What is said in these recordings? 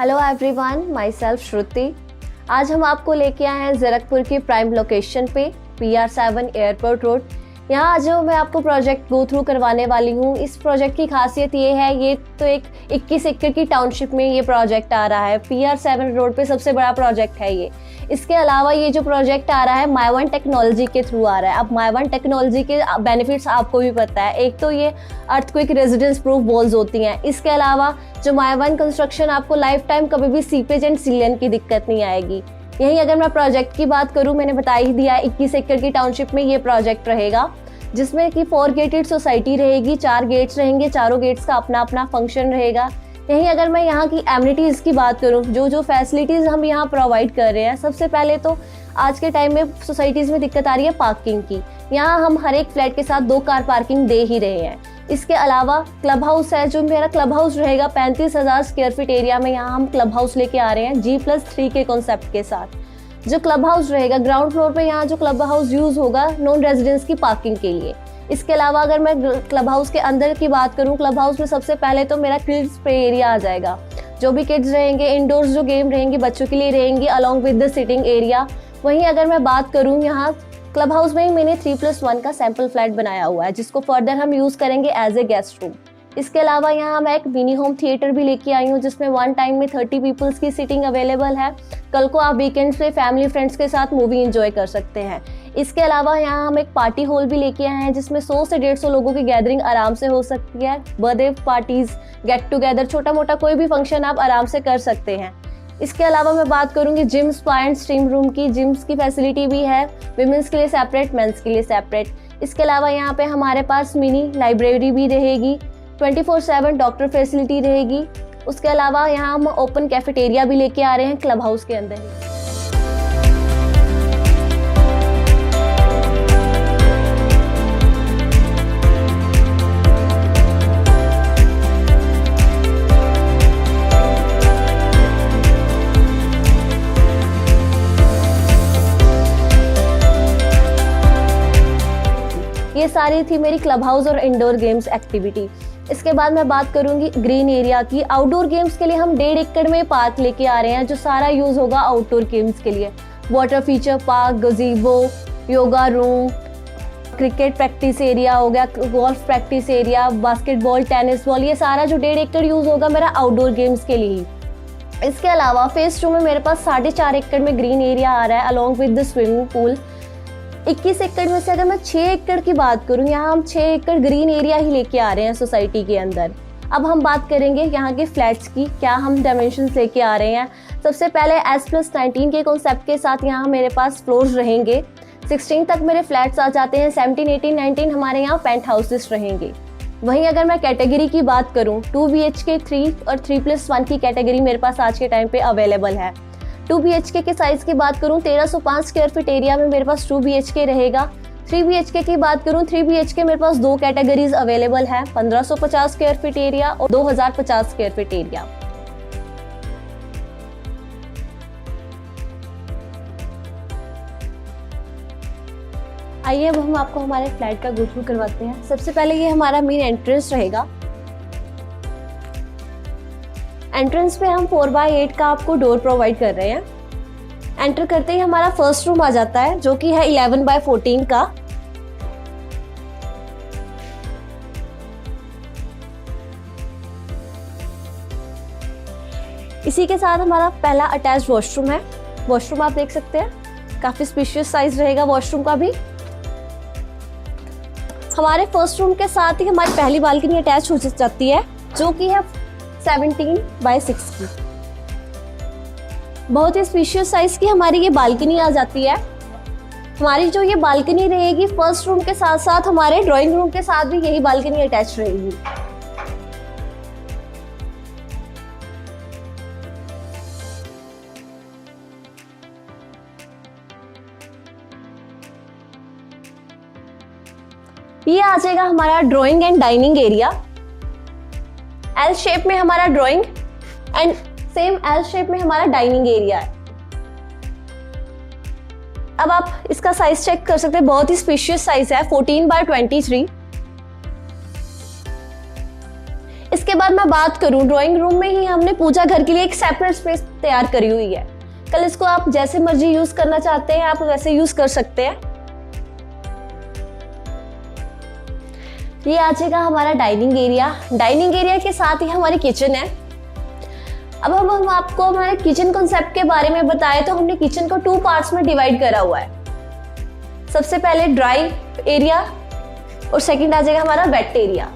Hello everyone, my self श्रुति। आज हम आपको लेके आए हैं ज़ीरकपुर की प्राइम लोकेशन पे PR7 एयरपोर्ट रोड। यहाँ जो मैं आपको प्रोजेक्ट गो थ्रू करवाने वाली हूँ, इस प्रोजेक्ट की खासियत ये है, ये तो एक 21 एकड़ की टाउनशिप में ये प्रोजेक्ट आ रहा है। PR7 रोड पे सबसे बड़ा प्रोजेक्ट है ये। इसके अलावा ये जो प्रोजेक्ट आ रहा है माई-वन टेक्नोलॉजी के थ्रू आ रहा है। अब माई-वन टेक्नोलॉजी के बेनिफिट्स आपको भी पता है। एक तो ये अर्थक्वेक रेजिडेंस प्रूफ वॉल्स होती हैं। इसके अलावा जो माई-वन कंस्ट्रक्शन, आपको लाइफ टाइम कभी भी सीपेज एंड सीलन की दिक्कत नहीं आएगी। यहीं अगर मैं प्रोजेक्ट की बात करूं, मैंने बता ही दिया 21 एकड़ की टाउनशिप में ये प्रोजेक्ट रहेगा, जिसमें कि 4 गेटेड सोसाइटी रहेगी, 4 गेट्स रहेंगे, चारों गेट्स का अपना अपना फंक्शन रहेगा। यहीं अगर मैं यहाँ की एमिनिटीज़ की बात करूँ, जो फैसिलिटीज़ हम यहाँ प्रोवाइड कर रहे हैं, सबसे पहले तो आज के टाइम में सोसाइटीज़ में दिक्कत आ रही है पार्किंग की। यहाँ हम हर एक फ्लैट के साथ 2 कार पार्किंग दे ही रहे हैं। इसके अलावा क्लब हाउस है, जो मेरा क्लब हाउस रहेगा 35,000 स्क्वायर फीट एरिया में। यहाँ हम क्लब हाउस लेके आ रहे हैं G+3 के कॉन्सेप्ट के साथ। जो क्लब हाउस रहेगा ग्राउंड फ्लोर पे, यहाँ जो क्लब हाउस यूज होगा नॉन रेजिडेंट्स की पार्किंग के लिए। इसके अलावा अगर मैं क्लब हाउस के अंदर की बात करूँ, क्लब हाउस में सबसे पहले तो मेरा किड्स प्ले एरिया आ जाएगा। जो भी किड्स रहेंगे, इंडोर्स जो गेम रहेंगी बच्चों के लिए रहेंगी, along with the sitting area. वहीं अगर मैं बात करूँ, यहाँ क्लब हाउस में ही मैंने 3+1 का सैंपल फ्लैट बनाया हुआ है, जिसको फर्दर हम यूज करेंगे एज ए गेस्ट रूम। इसके अलावा यहाँ मैं एक मिनी होम थिएटर भी लेके आई हूँ, जिसमें वन टाइम में 30 पीपल्स की सीटिंग अवेलेबल है। कल को आप वीकेंड्स पे फैमिली फ्रेंड्स के साथ मूवी एंजॉय कर सकते हैं। इसके अलावा यहाँ हम एक पार्टी हॉल भी लेके आए हैं, जिसमें 100 से 150 लोगों की गैदरिंग आराम से हो सकती है। बर्थडे पार्टीज, गेट टुगेदर, छोटा मोटा कोई भी फंक्शन आप आराम से कर सकते हैं। इसके अलावा मैं बात करूंगी gym, spa and steam room की। जिम्स की फैसिलिटी भी है, विमेंस के लिए सेपरेट, मेंस के लिए सेपरेट। इसके अलावा यहाँ पे हमारे पास मिनी लाइब्रेरी भी रहेगी, 24/7 डॉक्टर फैसिलिटी रहेगी। उसके अलावा यहाँ हम ओपन कैफेटेरिया भी लेके आ रहे हैं क्लब हाउस के अंदर ही। ये सारी थी मेरी क्लब हाउस और इंडोर गेम्स एक्टिविटी। इसके बाद मैं बात करूंगी ग्रीन एरिया की। आउटडोर गेम्स के लिए हम 1.5 एकड़ में पार्क लेके आ रहे हैं, जो सारा यूज होगा आउटडोर गेम्स के लिए। Water feature park, गजीबो, yoga room, cricket practice area हो गया, golf practice area, basketball, tennis ball, ये सारा जो 1.5 एकड़ यूज होगा मेरा आउटडोर गेम्स के लिए ही। इसके अलावा फेज 2 में मेरे पास 4.5 एकड़ में ग्रीन एरिया आ रहा है, along with the swimming pool. 21 एकड़ में से अगर मैं 6 एकड़ की बात करूं, यहाँ हम 6 एकड़ ग्रीन एरिया ही लेके आ रहे हैं सोसाइटी के अंदर। अब हम बात करेंगे यहाँ के फ्लैट्स की, क्या हम डायमेंशंस लेके आ रहे हैं। सबसे पहले S+19 के कॉन्सेप्ट के साथ यहाँ मेरे पास फ्लोर्स रहेंगे। 16 तक मेरे फ्लैट्स आ जाते हैं, 17, 18, 19 हमारे यहाँ पेंट हाउसेस रहेंगे। वहीं अगर मैं कैटेगरी की बात करूँ, 2 BHK, 3 और 3+1 की कैटेगरी मेरे पास आज के टाइम पे अवेलेबल है। 2 BHK के साइज की बात करूं, 1305 स्क्वायर फीट एरिया में मेरे पास 2 BHK रहेगा। 3 BHK की बात करूं, 3 BHK मेरे पास 2 कैटेगरीज अवेलेबल है, 1550 स्क्वायर फीट एरिया और 2050 स्क्वायर फीट एरिया। आइए अब हम आपको हमारे फ्लैट का गो थ्रू करवाते हैं। सबसे पहले ये हमारा मेन एंट्रेंस रहेगा। एंट्रेंस पे हम 4x8 का आपको डोर प्रोवाइड कर रहे हैं। एंटर करते ही हमारा फर्स्ट रूम आ जाता है, जो कि है 11x14 का। इसी के साथ हमारा पहला अटैच्ड वॉशरूम है। वॉशरूम आप देख सकते हैं, काफी स्पेशियस साइज रहेगा वॉशरूम का भी। हमारे फर्स्ट रूम के साथ ही हमारी पहली बालकनी अटैच हो जाती है, जो कि है 17x6 की। बहुत ही स्पेशियस साइज की हमारी ये बालकनी आ जाती है। हमारी जो ये बालकनी रहेगी, फर्स्ट रूम के साथ साथ हमारे ड्राइंग रूम के साथ भी यही बालकनी अटैच रहेगी। ये आ जाएगा हमारा drawing and dining area. L shape में हमारा drawing and same L shape में हमारा डाइनिंग एरिया है। अब आप इसका साइज चेक कर सकते हैं, बहुत ही स्पेशियस साइज है, 14x23। इसके बाद मैं बात करूं, ड्राइंग रूम में ही हमने पूजा घर के लिए एक सेपरेट स्पेस तैयार करी हुई है। कल इसको आप जैसे मर्जी यूज करना चाहते हैं आप वैसे यूज कर सकते हैं। ये आ जाएगा हमारा डाइनिंग एरिया। डाइनिंग एरिया के साथ ही हमारी किचन है। अब हम आपको हमारे किचन कॉन्सेप्ट के बारे में बताएं तो हमने किचन को 2 पार्ट्स में डिवाइड करा हुआ है। सबसे पहले ड्राई एरिया और सेकंड आ जाएगा हमारा वेट एरिया।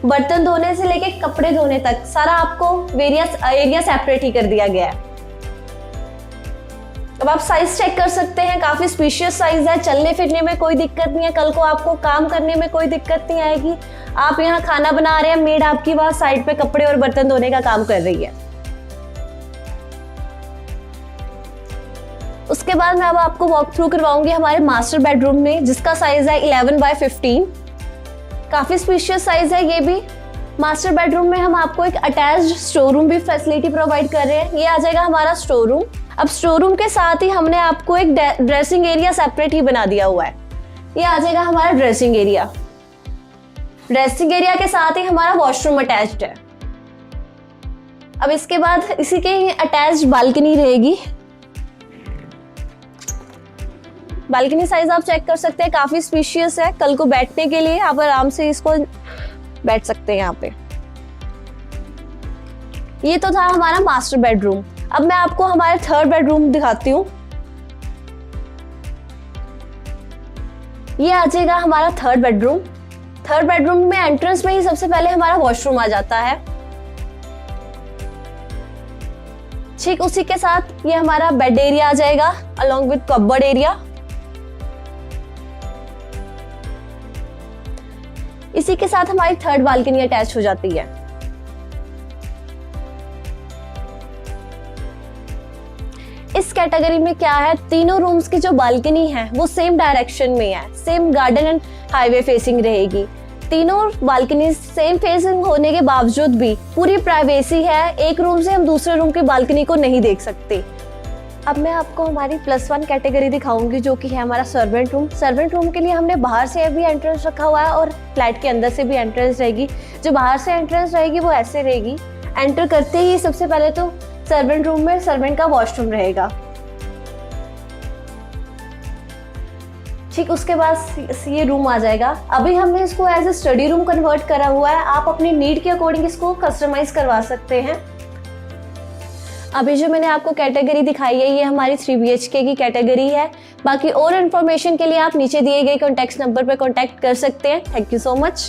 बर्तन धोने से लेके कपड़े धोने तक सारा आपको वेरियस एरिया सेपरेट ही कर दिया गया है। अब आप साइज चेक कर सकते हैं, काफी स्पेशियस साइज है, चलने फिरने में कोई दिक्कत नहीं है, कल को आपको काम करने में कोई दिक्कत नहीं आएगी। आप यहाँ खाना बना रहे हैं, मेड आपकी वहां साइड पे कपड़े और बर्तन धोने का काम कर रही है। उसके बाद मैं अब आपको वॉक थ्रू करवाऊंगी हमारे मास्टर बेडरूम में, जिसका साइज है 11x15। काफी स्पेशियस साइज है ये भी। मास्टर बेडरूम में हम आपको एक अटैच्ड स्टोर रूम भी फैसिलिटी प्रोवाइड कर रहे हैं। ये आ जाएगा हमारा स्टोर रूम। अब स्टोर रूम के साथ ही हमने आपको एक ड्रेसिंग एरिया सेपरेट ही बना दिया हुआ है। ये आ जाएगा हमारा ड्रेसिंग एरिया। ड्रेसिंग एरिया के साथ ही हमारा वॉशरूम अटैच्ड है। अब इसके बाद इसी के अटैच्ड बालकनी रहेगी। बालकनी साइज आप चेक कर सकते हैं, काफी स्पेशियस है। कल को बैठने के लिए आप आराम से इसको बैठ सकते हैं यहाँ पे। ये तो था हमारा मास्टर बेडरूम। अब मैं आपको हमारे थर्ड बेडरूम दिखाती हूँ। ये आ जाएगा हमारा थर्ड बेडरूम। थर्ड बेडरूम में एंट्रेंस में ही सबसे पहले हमारा वॉशरूम आ जाता है। ठीक उसी के साथ ये हमारा बेड एरिया आ जाएगा अलॉन्ग विद कबर्ड एरिया। इसी के साथ हमारी थर्ड बालकनी अटैच हो जाती है। इस कैटेगरी में क्या है, तीनों रूम्स की जो बालकनी है वो सेम डायरेक्शन में है, same garden and highway facing रहेगी। तीनों बालकनी सेम फेसिंग होने के बावजूद भी पूरी प्राइवेसी है। एक रूम से हम दूसरे रूम की बालकनी को नहीं देख सकते। अब मैं आपको हमारी +1 कैटेगरी दिखाऊंगी, जो कि है हमारा सर्वेंट रूम। सर्वेंट रूम के लिए हमने बाहर से भी एंट्रेंस रखा हुआ है और फ्लैट के अंदर से भी एंट्रेंस रहेगी। जो बाहर से एंट्रेंस रहेगी वो ऐसे रहेगी। एंटर करते ही सबसे पहले तो सर्वेंट रूम में सर्वेंट का वॉशरूम रहेगा। ठीक उसके बाद ये रूम आ जाएगा। अभी हमने इसको as a study room convert करा हुआ है। आप अपनी नीड के अकॉर्डिंग इसको कस्टमाइज करवा सकते हैं। अभी जो मैंने आपको कैटेगरी दिखाई है ये हमारी 3 BHK की कैटेगरी है। बाकी और इन्फॉर्मेशन के लिए आप नीचे दिए गए कॉन्टैक्ट नंबर पर कॉन्टैक्ट कर सकते हैं। Thank you so much.